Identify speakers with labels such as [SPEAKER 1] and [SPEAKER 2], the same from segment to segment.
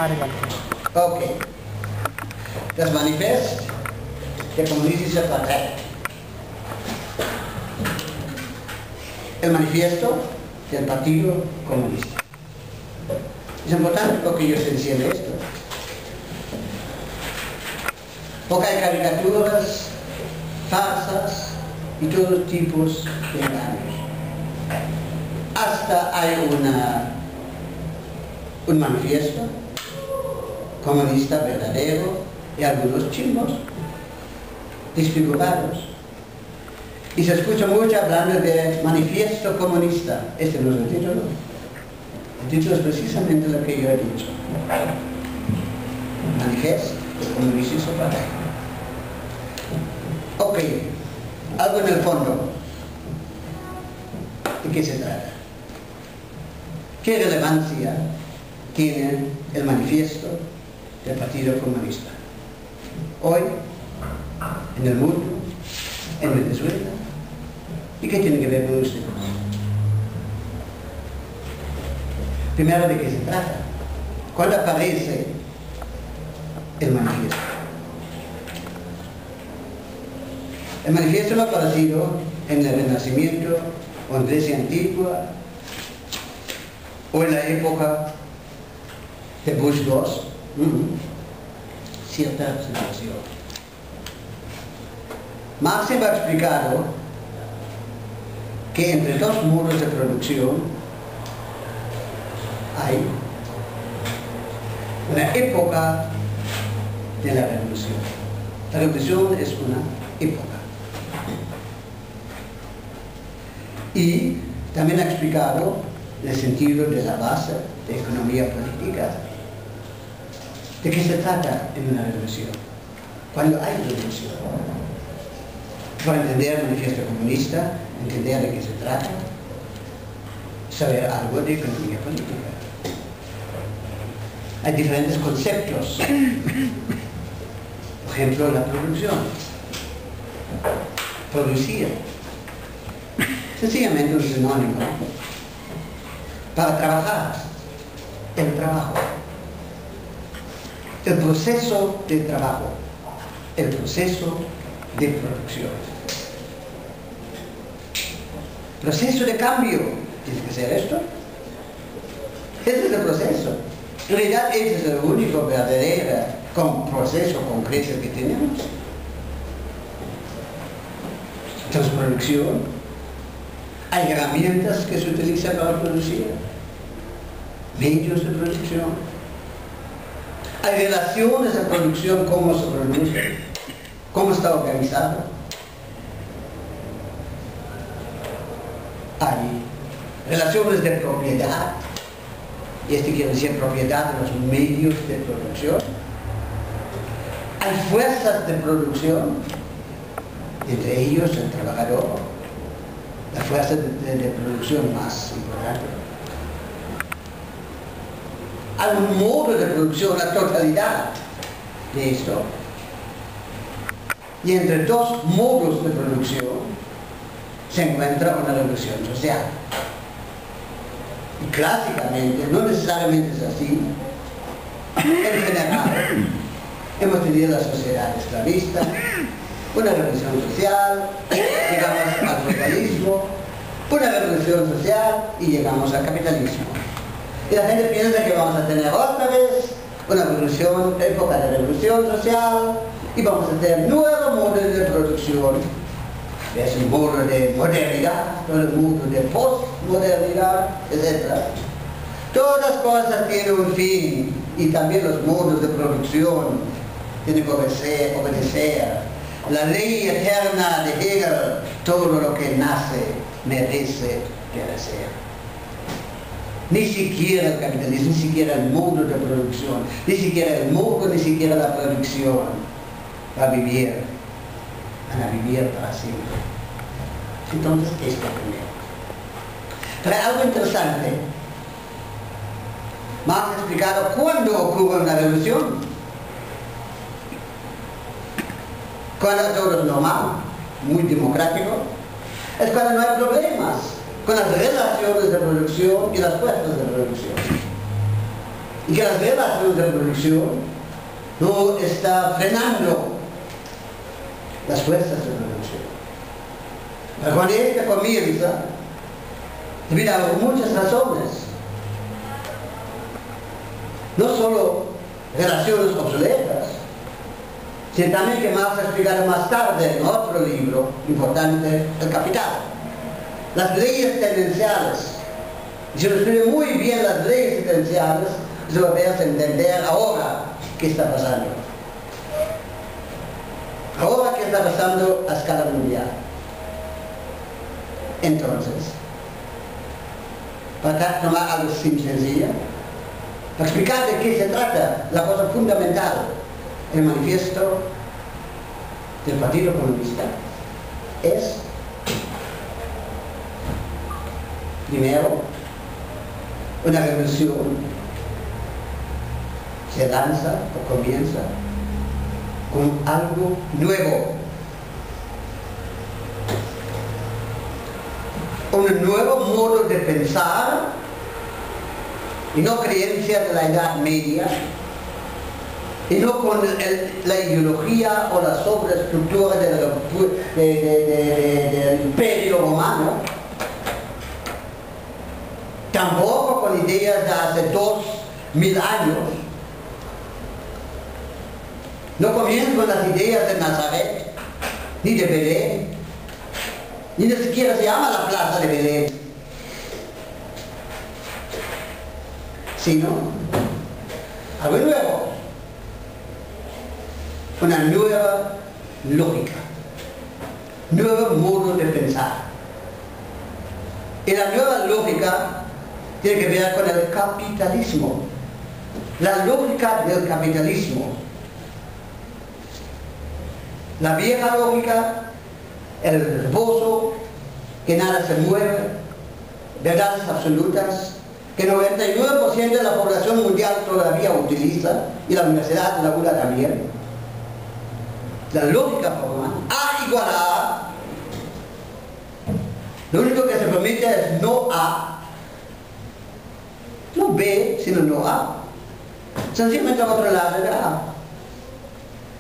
[SPEAKER 1] Adelante.
[SPEAKER 2] Ok. Das Manifest der Kommunistischen Partei. El manifiesto del Partido Comunista. Es importante porque yo se enciende esto. Porque hay caricaturas, farsas y todos tipos de engaños. Hasta hay un manifiesto comunista verdadero y algunos chimbos desfigurados. Y se escucha mucho hablando de manifiesto comunista. Este no es el título. El título es precisamente lo que yo he dicho. Manifiesto Comunista Partei. Ok, algo en el fondo. ¿De qué se trata? ¿Qué relevancia tiene el manifiesto del Partido Comunista hoy, en el mundo, en Venezuela? ¿Y qué tiene que ver con usted? Primero, ¿de qué se trata? ¿Cuándo aparece el manifiesto? El manifiesto no ha aparecido en el Renacimiento o en Grecia Antigua o en la época de Bush II. Cierta situación. Marx ha explicado que entre dos modos de producción hay una época de la revolución. La revolución es una época. Y también ha explicado el sentido de la base de economía política. ¿De qué se trata en una revolución? Cuando hay revolución. Para entender el manifiesto comunista, entender de qué se trata, saber algo de economía política. Hay diferentes conceptos. Por ejemplo, la producción. Producir. Sencillamente un sinónimo para trabajar. El trabajo. El proceso de trabajo. El proceso de producción. Proceso de cambio. ¿Tiene que ser esto? Ese es el proceso. En realidad, ese es el único verdadero proceso concreto que tenemos. Transproducción. Hay herramientas que se utilizan para producir. Medios de producción. Hay relaciones de producción, cómo se produce, cómo está organizado. Hay relaciones de propiedad, y esto quiere decir propiedad de los medios de producción. Hay fuerzas de producción, entre ellos el trabajador, la fuerza de producción más importante. Hay un modo de producción, la totalidad de esto. Y entre dos modos de producción se encuentra una revolución social. Y clásicamente, no necesariamente es así, en general, hemos tenido la sociedad esclavista, una revolución social, llegamos al socialismo, una revolución social y llegamos al capitalismo. Y la gente piensa que vamos a tener otra vez una revolución, época de revolución social, y vamos a tener nuevos modos de producción. Es un modo de modernidad, un modo de postmodernidad, etc. Todas las cosas tienen un fin, y también los modos de producción tienen que obedecer la ley eterna de Hegel: todo lo que nace merece perecer. Ni siquiera el capitalismo, ni siquiera el modo de producción, ni siquiera el modo, ni siquiera la producción va a vivir, van a vivir para siempre. Entonces, esto primero. Pero algo interesante, Marx ha explicado cuándo ocurre una revolución. Cuando todo es normal, muy democrático, es cuando no hay problemas con las relaciones de producción y las fuerzas de producción. y que las relaciones de producción no están frenando las fuerzas de producción. Pero cuando esta comienza, debido a muchas razones, no solo relaciones obsoletas, sino también que Marx ha explicado más tarde en otro libro importante, El Capital. Las leyes tendenciales. Y se nos escribe muy bien las leyes tendenciales, se lo veas entender ahora qué está pasando. Ahora qué está pasando a escala mundial. Entonces, para tomar algo sencillo, para explicar de qué se trata, la cosa fundamental, el manifiesto del Partido Comunista es, primero, una revolución se lanza o comienza con algo nuevo. Un nuevo modo de pensar y no creencias de la Edad Media y no con la ideología o la sobreestructura del Imperio Romano, tampoco con ideas de hace 2000 años. No comienza con las ideas de Nazaret ni de Belén, ni siquiera se llama la plaza de Belén, sino algo nuevo, una nueva lógica, nuevo modo de pensar. Y la nueva lógica tiene que ver con el capitalismo, la lógica del capitalismo. La vieja lógica, el reposo, que nada se mueve, verdades absolutas, que 99% de la población mundial todavía utiliza, y la Universidad de la ULA también. La lógica formal, A igual a A. Lo único que se permite es no A, no B, sino no A. Sencillamente a otro lado de A.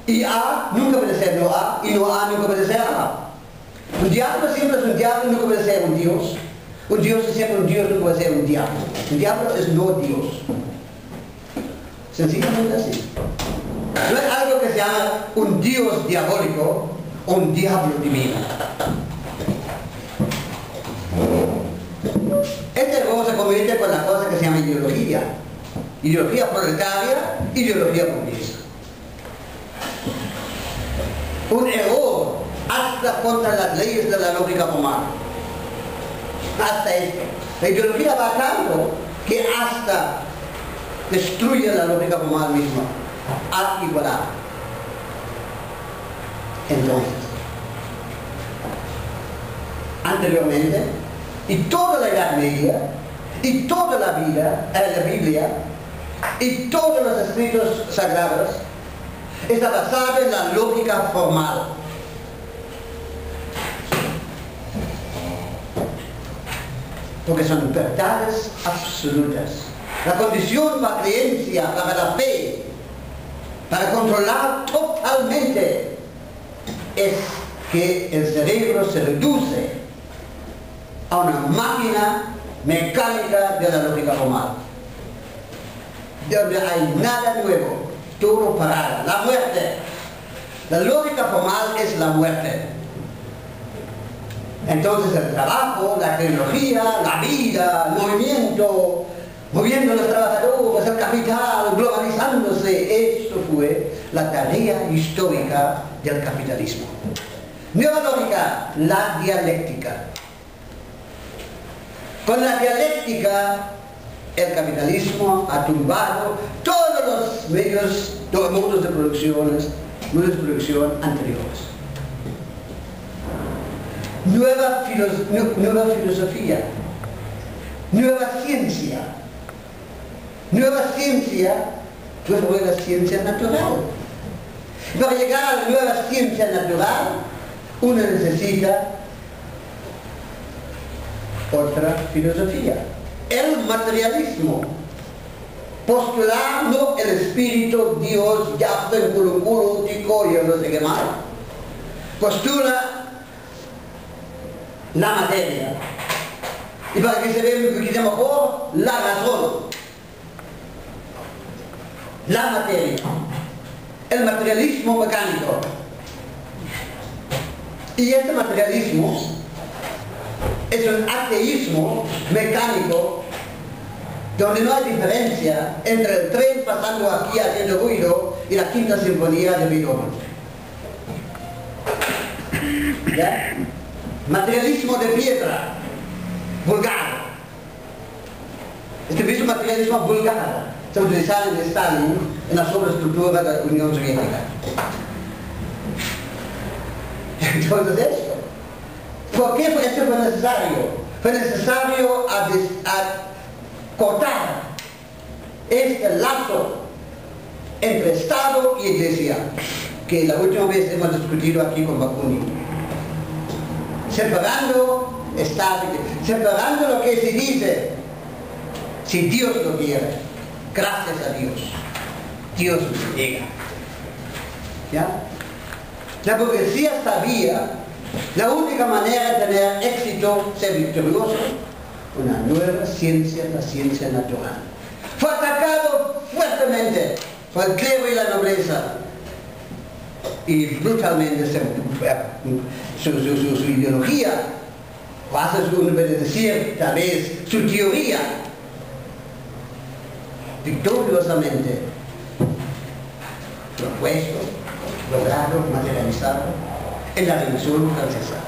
[SPEAKER 2] Y A nunca puede ser no A, y no A nunca puede ser A. Un diablo siempre es un diablo, nunca puede ser un Dios. Un Dios es siempre un Dios, no puede ser un diablo. Un diablo es no Dios. Sencillamente así. No es algo que se llama un Dios diabólico o un diablo divino. Este juego se convierte con la cosa que se llama ideología. Ideología proletaria, ideología comunista. Un error hasta contra las leyes de la lógica formal. Hasta esto. La ideología va tanto que hasta destruye la lógica formal misma. A igual a. Entonces, anteriormente, y toda la Edad Media, y toda la vida, la Biblia, y todos los escritos sagrados, está basada en la lógica formal. Porque son verdades absolutas. La condición para la creencia, para la fe, para controlar totalmente, es que el cerebro se reduce a una máquina mecánica de la lógica formal, donde hay nada nuevo, todo parado. La muerte. La lógica formal es la muerte. Entonces el trabajo, la tecnología, la vida, el movimiento, moviendo a los trabajadores, el capital, globalizándose, esto fue la tarea histórica del capitalismo. Nueva lógica, la dialéctica. Con la dialéctica, el capitalismo ha tumbado todos los medios, todos los modos de producción anteriores. Nueva filosofía, nueva ciencia. Nueva ciencia, pues fue la ciencia natural. Para llegar a la nueva ciencia natural, uno necesita otra filosofía, el materialismo. postulando el espíritu, Dios, Yahweh, Kulukuru, Tico, y no sé qué más, postula la materia. Y para que se vea un poquito mejor, la razón, la materia, el materialismo mecánico. Y este materialismo es un ateísmo mecánico donde no hay diferencia entre el tren pasando aquí haciendo ruido y la quinta sinfonía de Beethoven. ¿Ya? Materialismo de piedra, vulgar. Este mismo materialismo vulgar se utilizaba en Stalin en la sobreestructura de la Unión Soviética. Entonces esto, ¿por qué esto fue necesario? Fue necesario a cortar este lazo entre Estado y Iglesia, que la última vez hemos discutido aquí con Bakunin. Separando Estado y Iglesia, separando lo que se dice, si Dios lo quiere, gracias a Dios, Dios nos llega. ¿Ya? La burguesía sabía la única manera de tener éxito, ser victorioso, una nueva ciencia, la ciencia natural. Fue atacado fuertemente por el clero y la nobleza. Y brutalmente su ideología, o hace uno puede decir, tal vez, su teoría, victoriosamente propuesto, logrado, materializado en la Revolución Francesa.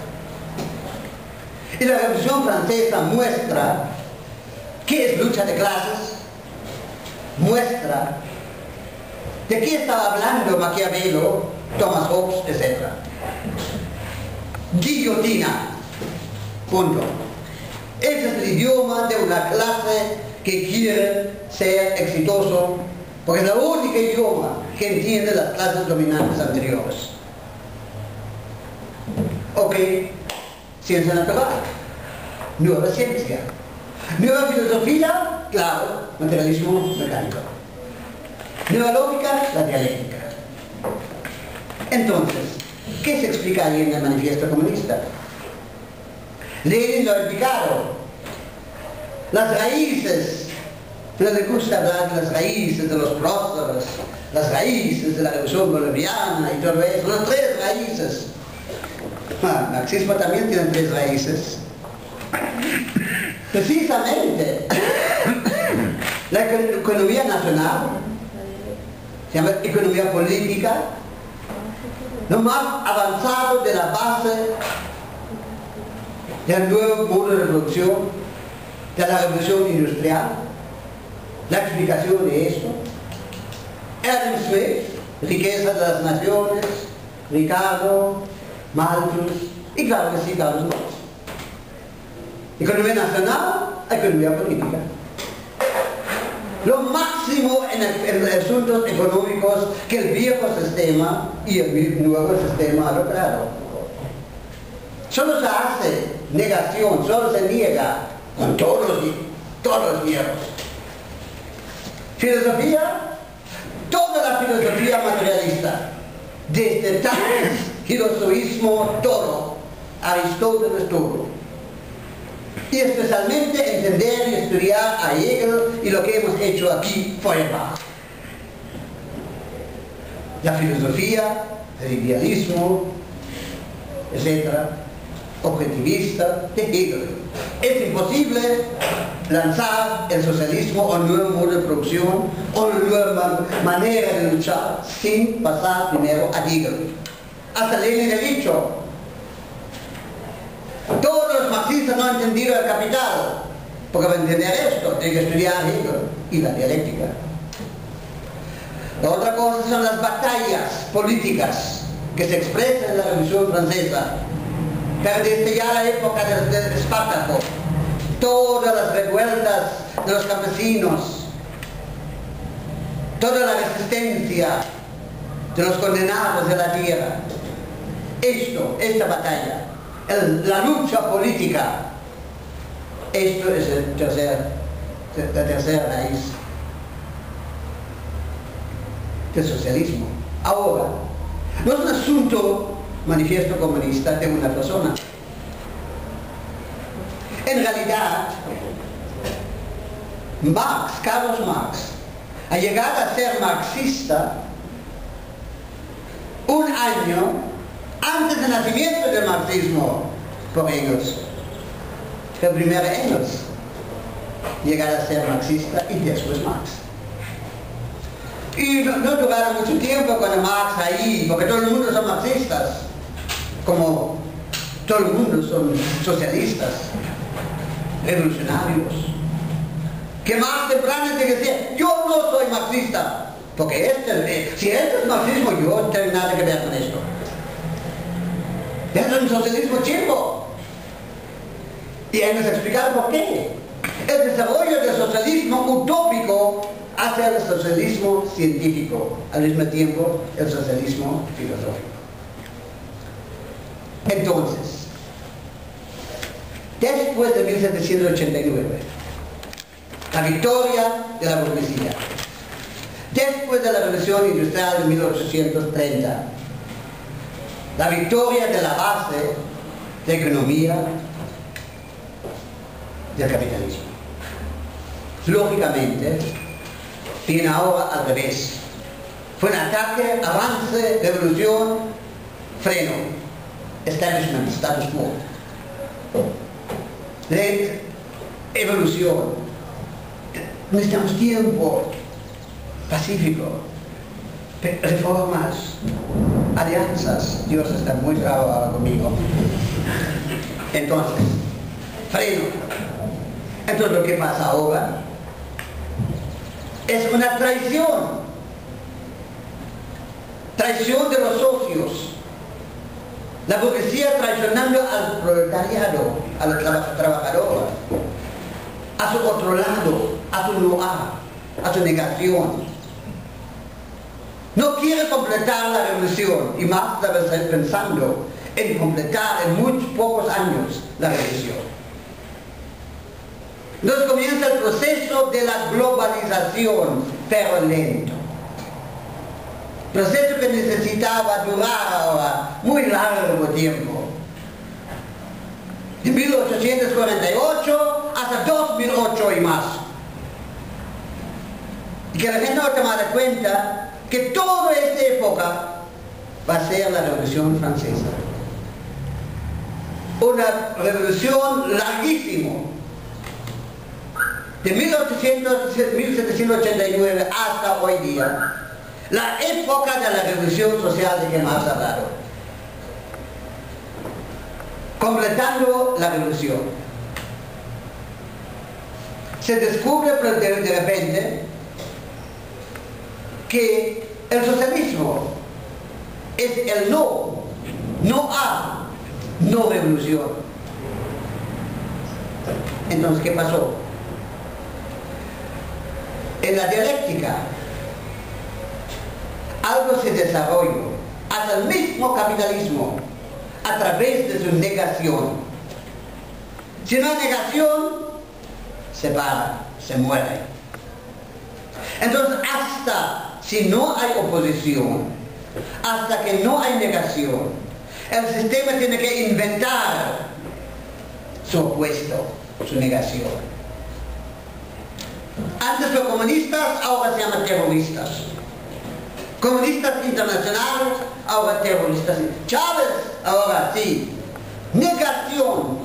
[SPEAKER 2] Y la Revolución Francesa muestra qué es lucha de clases, muestra de qué estaba hablando Maquiavelo, Thomas Hobbes, etc. Guillotina. Punto. Ese es el idioma de una clase que quiere ser exitoso, porque es el único idioma que entiende las clases dominantes anteriores. Ok, ciencia natural, nueva ciencia, nueva filosofía, claro, materialismo mecánico, nueva lógica, la dialéctica. Entonces, ¿qué se explica ahí en el manifiesto comunista? Lenin lo ha explicado. Las raíces, no le gusta hablar de las raíces de los próceres, las raíces de la revolución boliviana y todo eso, las tres raíces. El marxismo también tiene tres raíces. Precisamente, la economía nacional, se llama economía política, lo más avanzado de la base del nuevo modo de producción, de la revolución industrial, la explicación de esto. Adam Smith, riqueza de las naciones, Ricardo, Malthus, y claro que sí, Carlos Marx. Economía nacional, economía política. Lo máximo en asuntos económicos que el viejo sistema y el nuevo sistema ha logrado. Solo se hace negación, solo se niega con todos los viejos. Filosofía, toda la filosofía materialista, desde Tales, Hirosoísmo, todo, Aristóteles, todo. Y especialmente entender y estudiar a Hegel y lo que hemos hecho aquí Feuerbach. La filosofía, el idealismo, etc., objetivista de Hegel. Es imposible lanzar el socialismo o un nuevo modo de producción o una nueva manera de luchar sin pasar primero a Hegel. Hasta Lenin ha dicho, todos los marxistas no han entendido el capital, porque para entender esto tienen que estudiar Hegel y la dialéctica. La otra cosa son las batallas políticas que se expresan en la Revolución Francesa, pero desde ya la época de Espartaco, todas las revueltas de los campesinos, toda la resistencia de los condenados de la tierra, esta batalla, la lucha política, esto es la tercera raíz del socialismo. Ahora, no es un asunto manifiesto comunista de una persona. En realidad, Carlos Marx, ha llegado a ser marxista un año antes del nacimiento del marxismo por Engels. El primer Engels llegara a ser marxista y después Marx. Y no duraron mucho tiempo con Marx ahí, porque todo el mundo son marxistas, como todo el mundo son socialistas, revolucionarios. Que más temprano tiene que decir, yo no soy marxista, porque si este es marxismo, yo no tengo nada que ver con esto. Es un socialismo chimbo. Y ahí nos explicaron por qué. El desarrollo del socialismo utópico hacia el socialismo científico, al mismo tiempo el socialismo filosófico. Entonces, después de 1789, la victoria de la burguesía, después de la revolución industrial de 1830, la victoria de la base de la economía del capitalismo. Lógicamente, viene ahora al revés. Fue un ataque, avance, revolución, freno, establishment, status quo, de evolución. Necesitamos tiempo pacífico, reformas, alianzas. Dios está muy bravo ahora conmigo. Entonces, freno. Entonces lo que pasa ahora es una traición de los socios, la burguesía traicionando al proletariado, a la trabajadora, a su otro lado, a su lugar, a su negación. No quiere completar la revolución, y Marx estaba pensando en completar en muy pocos años la revolución. Entonces comienza el proceso de la globalización, pero lento. Proceso que necesitaba durar ahora muy largo tiempo. De 1848 hasta 2008 y más. Y que la gente no ha tomado cuenta que toda esta época va a ser la Revolución Francesa. Una revolución larguísima. De 1789 hasta hoy día, la época de la revolución social de que Marx ha hablado, completando la revolución. Se descubre de repente que el socialismo es el no revolución. Entonces, ¿qué pasó? En la dialéctica, algo se desarrolló hasta el mismo capitalismo a través de su negación. Si no hay negación, se para, se muere. Entonces, hasta si no hay oposición, hasta que no hay negación, el sistema tiene que inventar su opuesto, su negación. Antes los comunistas, ahora se llaman terroristas. Comunistas internacionales, ahora terroristas. Chávez, ahora sí. Negación,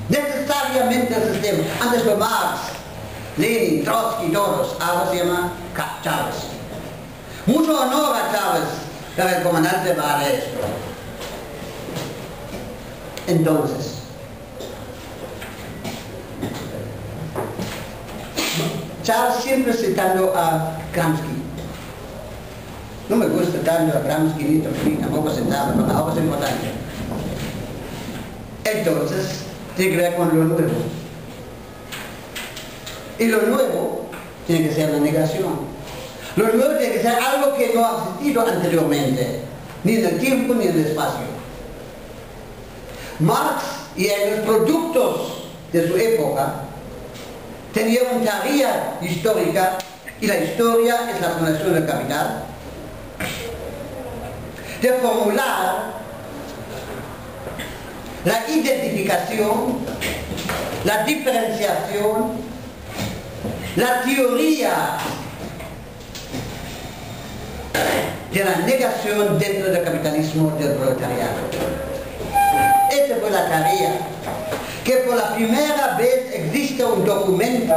[SPEAKER 2] necesariamente el sistema. Antes fue Marx, Lenin, Trotsky, todos, ahora se llama Chávez. Mucho honor a Chávez, pero el comandante va a esto. Entonces, Chávez siempre citando a Gramsci. No me gusta tanto a Gramsci ni tampoco sentado, pero ahora es importante. Entonces, tiene que ver con lo nuevo. Y lo nuevo tiene que ser la negación. Lo nuevo tiene que ser algo que no ha existido anteriormente, ni en el tiempo ni en el espacio. Marx y los productos de su época tenían una teoría histórica, y la historia es la fundación del capital. de formular la identificación, la diferenciación, la teoría de la negación dentro del capitalismo del proletariado. Esta fue la tarea, que por la primera vez existe un documento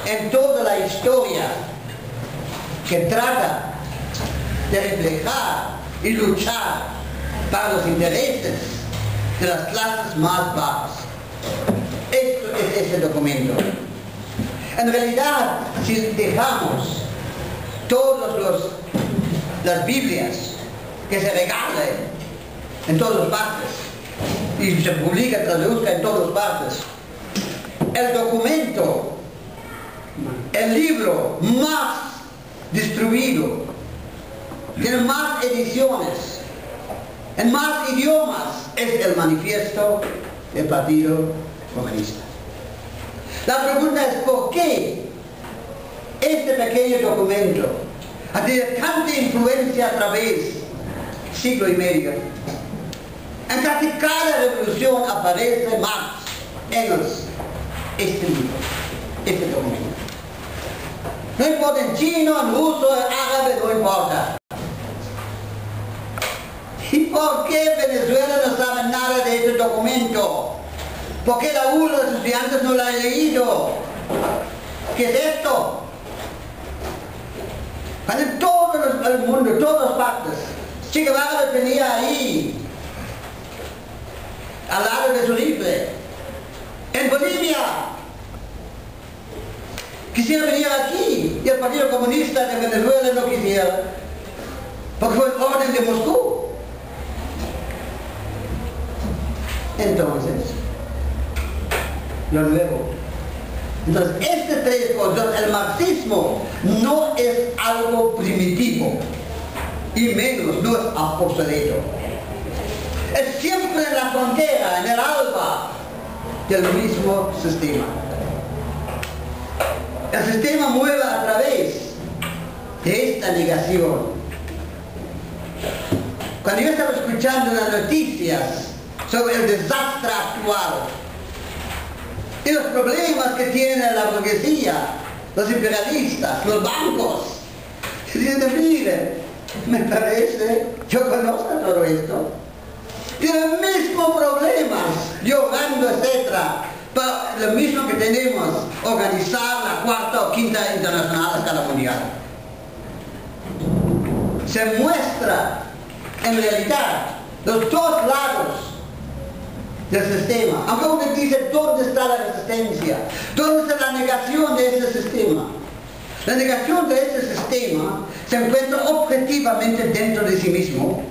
[SPEAKER 2] en toda la historia que trata de reflejar y luchar para los intereses de las clases más bajas. Esto es ese documento. En realidad, si dejamos todas las Biblias que se regalen en todas partes y se publica, traduzca en todas partes, el documento, el libro más distribuido, tiene más ediciones, en más idiomas, es el manifiesto del Partido Comunista. La pregunta es ¿por qué este pequeño documento ha tenido tanta influencia a través de siglo y medio? En casi cada revolución aparece Marx, Engels, este libro, este documento. No importa en chino, en ruso, en árabe, no importa. ¿Y por qué Venezuela no sabe nada de este documento? ¿Por qué la U, los estudiantes no lo han leído? ¿Qué es esto? En todo el mundo, en todas partes. Che Guevara lo tenía ahí, al lado de su rifle. En Bolivia. Quisiera venir aquí y el Partido Comunista de Venezuela no quisiera, porque fue orden de Moscú. Entonces, lo nuevo. Entonces, estas tres cosas, el marxismo no es algo primitivo, y menos no es obsoleto. Es siempre en la frontera, en el alba del mismo sistema. El sistema mueve a través de esta negación. Cuando yo estaba escuchando las noticias sobre el desastre actual y los problemas que tiene la burguesía, los imperialistas, los bancos, diciendo, miren, me parece, yo conozco todo esto, tienen los mismos problemas, llorando, etcétera. Lo mismo que tenemos, organizar la cuarta o quinta internacional a escala mundial. Se muestra, en realidad, los dos lados del sistema. Aunque uno dice, ¿dónde está la resistencia? ¿Dónde está la negación de ese sistema? La negación de ese sistema se encuentra objetivamente dentro de sí mismo.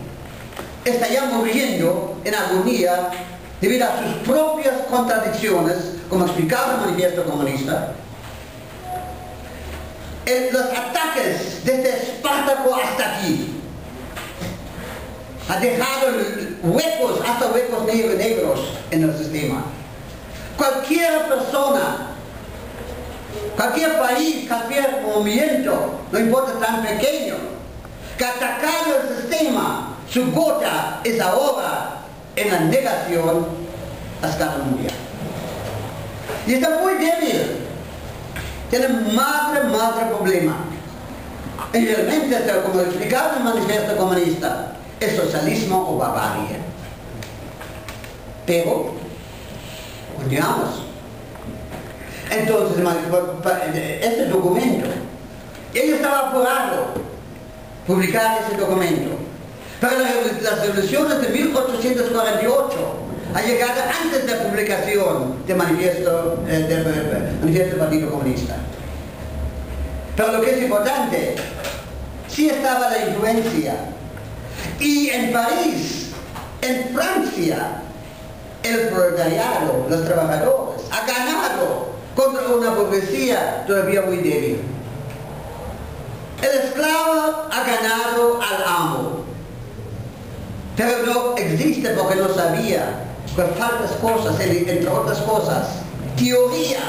[SPEAKER 2] Está ya muriendo en agonía debido a sus propias contradicciones, como explicaba el manifiesto comunista. Los ataques desde Espartaco hasta aquí ha dejado huecos, hasta huecos negros en el sistema. Cualquier persona, cualquier país, cualquier movimiento, no importa tan pequeño, que ha atacado el sistema, su gota es ahora en la negación a escala mundial. Y está muy débil. Tiene madre problema. Y realmente, como explicaba el manifiesto comunista, es socialismo o barbarie. Pero, continuamos. Entonces, este documento, él estaba apurado publicar ese documento. Pero las revoluciones de 1848 ha llegado antes de la publicación del manifiesto del Partido Comunista. Pero lo que es importante, sí estaba la influencia. Y en París, en Francia, el proletariado, los trabajadores, ha ganado contra una burguesía todavía muy débil. El esclavo ha ganado al amo. Pero no existe porque no sabía por faltas cosas, entre otras cosas, teoría,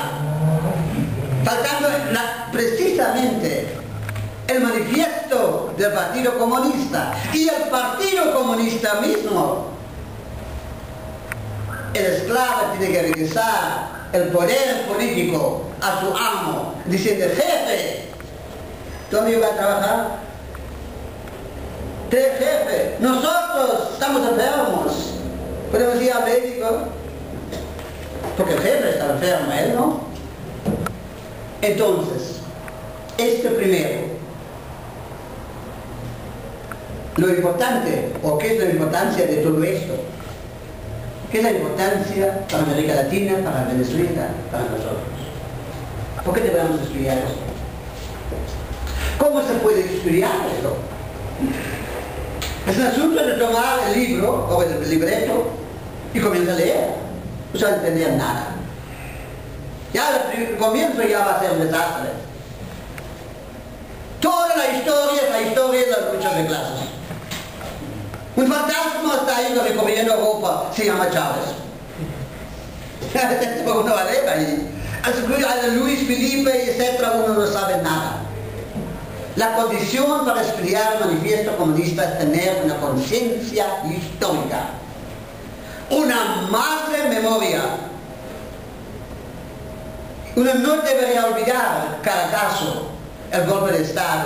[SPEAKER 2] faltando precisamente el manifiesto del Partido Comunista. comunista y el Partido Comunista mismo. El esclavo tiene que regresar el poder político a su amo, diciendo: jefe, ¿dónde iba a trabajar? Jefe, nosotros estamos enfermos. ¿Podemos ir al médico? Porque el jefe está enfermo, él no. Entonces, este primero, lo importante, o qué es la importancia de todo esto, qué es la importancia para América Latina, para Venezuela, para nosotros. ¿Por qué debemos estudiar esto? ¿Cómo se puede estudiar esto? Es un asunto de tomar el libro o el libreto y comenzar a leer. No se va a entender nada. Ya el comienzo ya va a ser un desastre. Toda la historia es la historia de las luchas de clases. Un fantasma está ahí recorriendo Europa, se llama Chávez. Uno va a leer ahí. Luis Felipe, etc., uno no sabe nada. La condición para estudiar el manifiesto comunista es tener una conciencia histórica, una madre memoria. Uno no debería olvidar cada caso, el golpe de Estado,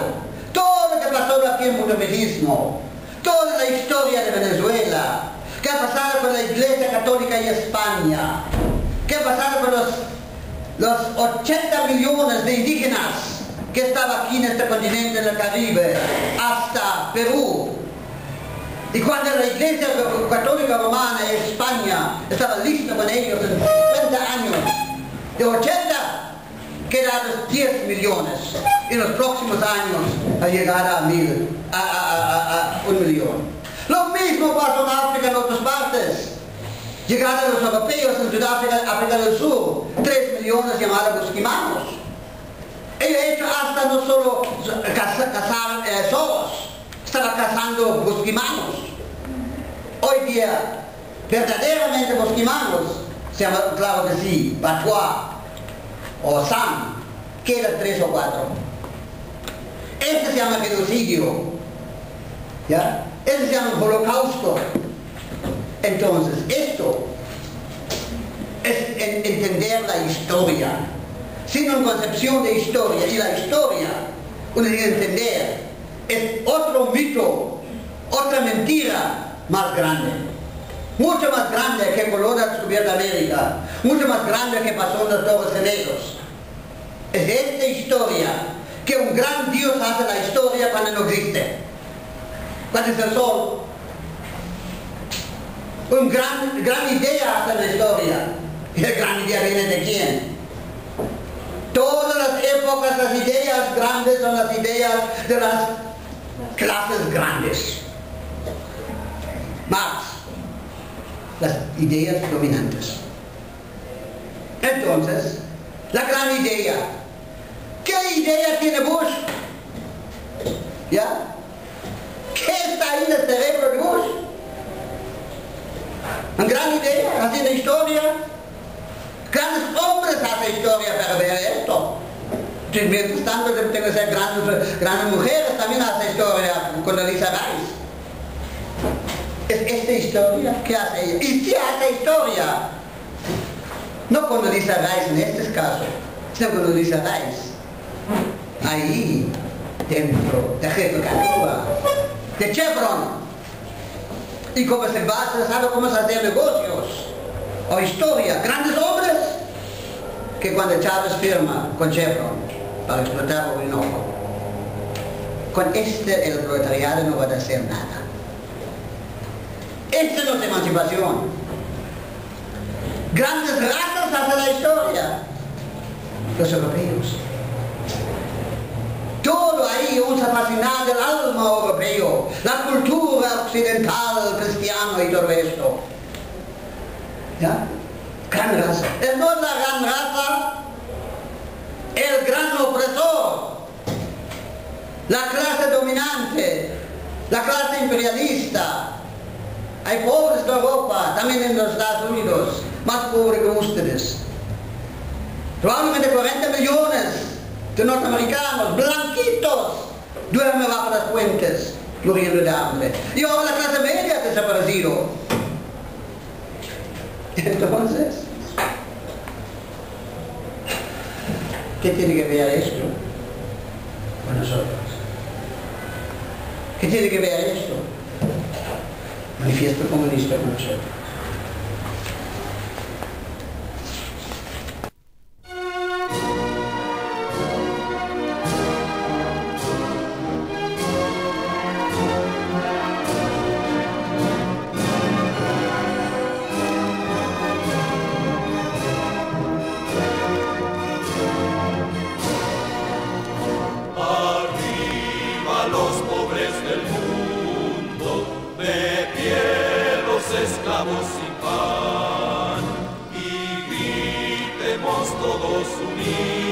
[SPEAKER 2] todo lo que pasó aquí en el mundialismo, toda la historia de Venezuela, qué ha pasado con la Iglesia Católica y España, qué ha pasado con los 80 millones de indígenas que estaban aquí en este continente, en el Caribe, hasta Perú. Y cuando la Iglesia Católica Romana en España estaba lista con ellos en 50 años, de 80 quedaron 10 millones. En los próximos años a llegar a 1 millón. Lo mismo pasó en África, en otras partes. Llegaron los europeos en Sudáfrica, África del Sur, 3 millones llamados bosquimanos. Ellos hecho hasta no solo cazar zorros, estaba cazando bosquimanos. Hoy día, verdaderamente bosquimanos, se llama, claro que sí, Batuá o San, quedan 3 o 4. Este se llama genocidio, ¿ya? Este se llama holocausto. Entonces, esto es entender la historia. Sin una concepción de historia, y la historia, uno tiene que entender, es otro mito, otra mentira más grande. Mucho más grande que Colón ha descubierto América, mucho más grande que pasó en los Torres Gemelos. Es esta historia que un gran Dios hace la historia cuando no existe. Cuando es el sol. Una gran idea hace la historia. ¿Y la gran idea viene de quién? Todas las épocas, las ideas grandes son las ideas de las clases grandes. Marx, las ideas dominantes. Entonces, la gran idea. ¿Qué idea tiene Bush? ¿Ya? ¿Qué está ahí en el cerebro de Bush? Una gran idea, así de historia. Grandes hombres hacen historia para ver esto. Mientras tanto, tengo que ser grandes mujeres también hacen historia con Elisa Rice. ¿Es esta historia? ¿Qué hace ella? ¿Y si hace historia? No con Elisa Rice en este caso, sino con Elisa Rice. Ahí, dentro de Jefe-Canúa, de Chevron. Y cómo se basa, sabe cómo se hacen negocios. O historia, grandes hombres, que cuando Chávez firma con Chevron para explotar Orinoco, con el proletariado no va a hacer nada. Esta no es emancipación. Grandes razas hacen la historia. Los europeos. Todo ahí usa fascinar del alma europeo, la cultura occidental, cristiana y todo esto. ¿Ya? Gran raza. Es no la gran raza, el gran opresor, la clase dominante, la clase imperialista. Hay pobres de Europa, también en los Estados Unidos, más pobres que ustedes. Probablemente 40 millones de norteamericanos, blanquitos, duermen bajo las fuentes. muriendo de hambre. Y ahora la clase media ha desaparecido. Entonces, ¿qué tiene que ver esto con nosotros? ¿Qué tiene que ver esto? Manifiesto comunista con nosotros.
[SPEAKER 1] Esclavos sin pan, y gritemos todos unidos.